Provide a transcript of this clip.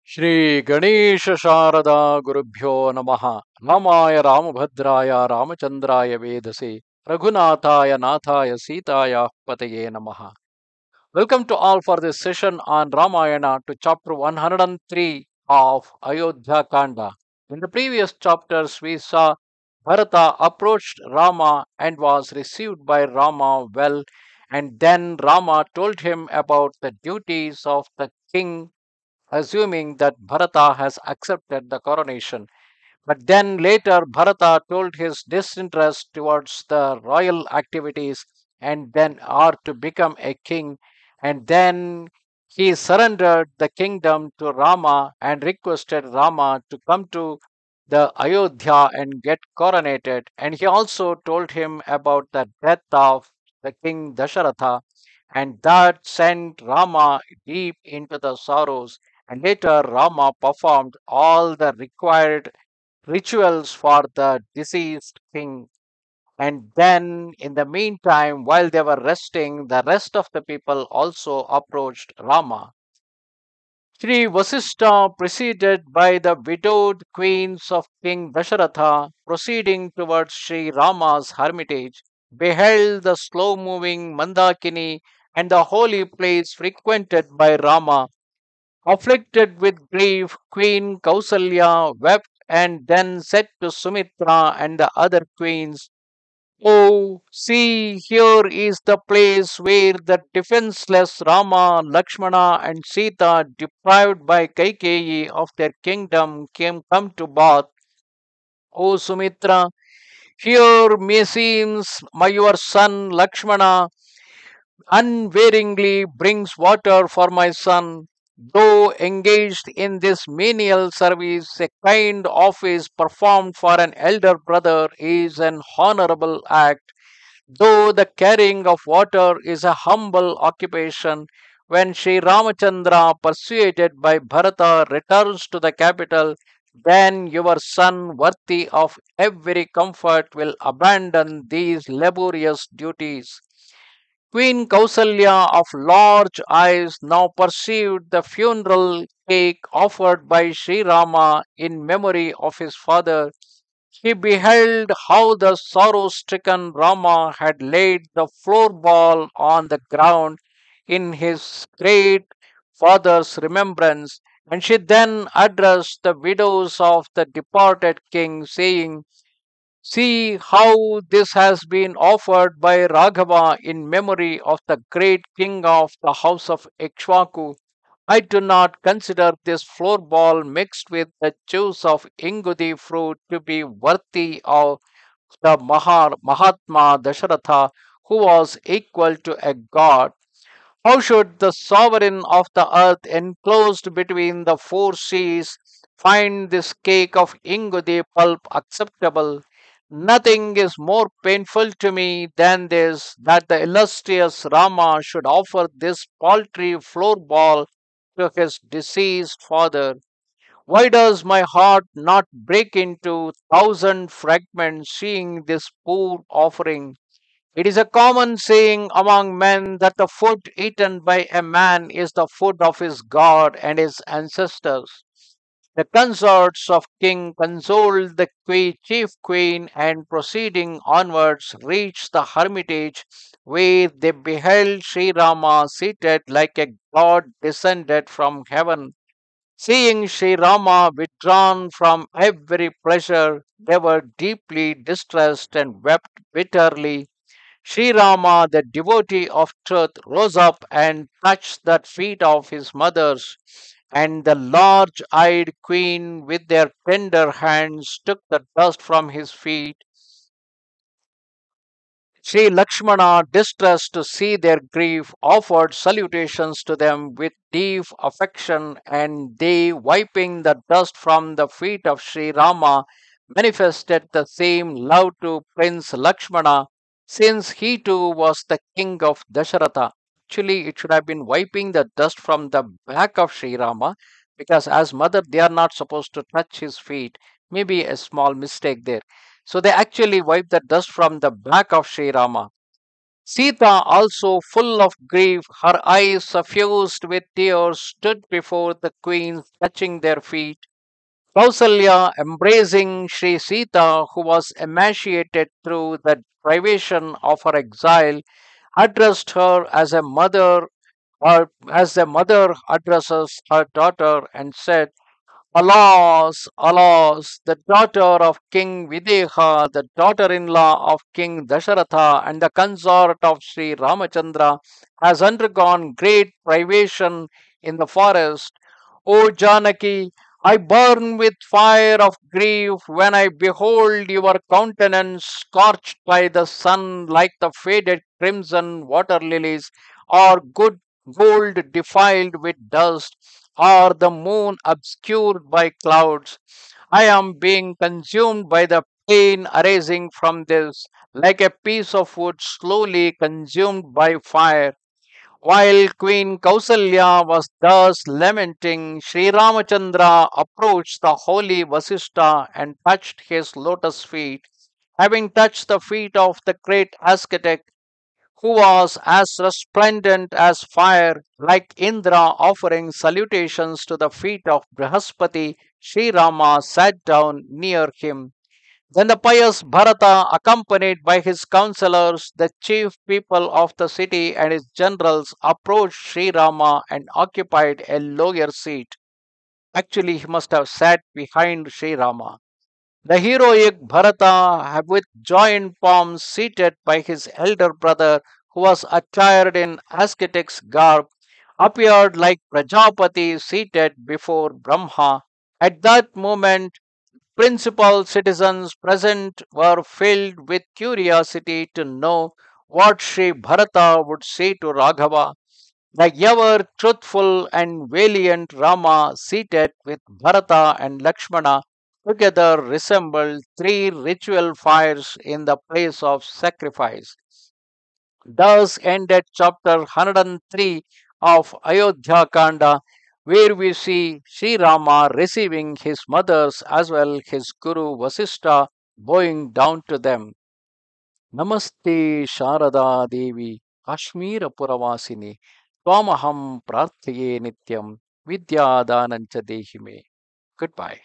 Shri Ganesha Sharada Gurubhyo Namaha Ramaya Ramabhadraya Ramachandraya Vedase Raghunathaya Nathaya Sitaya Pataye Namaha. Welcome to all for this session on Ramayana to chapter 103 of Ayodhya Kanda. In the previous chapters, we saw Bharata approached Rama and was received by Rama well, and then Rama told him about the duties of the king, assuming that Bharata has accepted the coronation. But then later, Bharata told his disinterest towards the royal activities and then are to become a king. And then he surrendered the kingdom to Rama and requested Rama to come to the Ayodhya and get coronated. And he also told him about the death of the king Dasharatha, and that sent Rama deep into the sorrows. And later, Rama performed all the required rituals for the deceased king. And then, in the meantime, while they were resting, the rest of the people also approached Rama. Sri Vasista, preceded by the widowed queens of King Dasharatha, proceeding towards Sri Rama's hermitage, beheld the slow moving Mandakini and the holy place frequented by Rama. Afflicted with grief, Queen Kausalya wept and then said to Sumitra and the other queens, "Oh, see, here is the place where the defenseless Rama, Lakshmana, and Sita, deprived by Kaikeyi of their kingdom, came come to bath. O Sumitra, here meseems your son Lakshmana unwaveringly brings water for my son. Though engaged in this menial service, a kind office performed for an elder brother is an honorable act. Though the carrying of water is a humble occupation, when Sri Ramachandra, persuaded by Bharata, returns to the capital, then your son, worthy of every comfort, will abandon these laborious duties. Queen Kausalya of large eyes now perceived the funeral cake offered by Sri Rama in memory of his father. She beheld how the sorrow stricken Rama had laid the floorball on the ground in his great father's remembrance, and she then addressed the widows of the departed king, saying, "See how this has been offered by Raghava in memory of the great king of the house of Ikshvaku. I do not consider this floorball mixed with the juice of Ingudi fruit to be worthy of the Mahatma Dasharatha, who was equal to a god. How should the sovereign of the earth, enclosed between the four seas, find this cake of Ingudi pulp acceptable? Nothing is more painful to me than this, that the illustrious Rama should offer this paltry floor ball to his deceased father. Why does my heart not break into thousand fragments seeing this poor offering? It is a common saying among men that the food eaten by a man is the food of his god and his ancestors. The consorts of king consoled the chief queen, and proceeding onwards reached the hermitage, where they beheld Sri Rama seated like a god descended from heaven. Seeing Sri Rama withdrawn from every pleasure, they were deeply distressed and wept bitterly. Sri Rama, the devotee of truth, rose up and touched the feet of his mothers, and the large eyed queen, with their tender hands, took the dust from his feet. Sri Lakshmana, distressed to see their grief, offered salutations to them with deep affection, and they, wiping the dust from the feet of Sri Rama, manifested the same love to Prince Lakshmana, since he too was the king of Dasharatha. Actually, it should have been wiping the dust from the back of Sri Rama, because as mother, they are not supposed to touch his feet. Maybe a small mistake there. So they actually wiped the dust from the back of Sri Rama. Sita, also full of grief, her eyes suffused with tears, stood before the queen, touching their feet. Kausalya, embracing Sri Sita, who was emaciated through the privation of her exile, addressed her as a mother, or as a mother addresses her daughter, and said, "Alas, alas, the daughter of King Vidya, the daughter in law of King Dasharatha, and the consort of Sri Ramachandra, has undergone great privation in the forest. O Janaki, I burn with fire of grief when I behold your countenance scorched by the sun like the faded crimson water lilies, or good gold defiled with dust, or the moon obscured by clouds. I am being consumed by the pain arising from this, like a piece of wood slowly consumed by fire. While Queen Kausalya was thus lamenting, Sri Ramachandra approached the holy Vasista and touched his lotus feet. Having touched the feet of the great ascetic, who was as resplendent as fire, like Indra offering salutations to the feet of Brihaspati, Sri Rama sat down near him. Then the pious Bharata, accompanied by his counselors, the chief people of the city, and his generals, approached Sri Rama and occupied a lower seat. Actually, he must have sat behind Sri Rama. The heroic Bharata, with joined palms, seated by his elder brother, who was attired in ascetic's garb, appeared like Prajapati seated before Brahma. At that moment, principal citizens present were filled with curiosity to know what Sri Bharata would say to Raghava. The ever truthful and valiant Rama, seated with Bharata and Lakshmana, together resembled three ritual fires in the place of sacrifice. Thus ended chapter 103 of Ayodhya Kanda, where we see Sri Rama receiving his mothers as well his Guru Vasista, bowing down to them. Namaste Sharada Devi, Kashmir Puravasini, Twamaham Prarthaye Nityam, Vidya Danancha Dehime. Goodbye.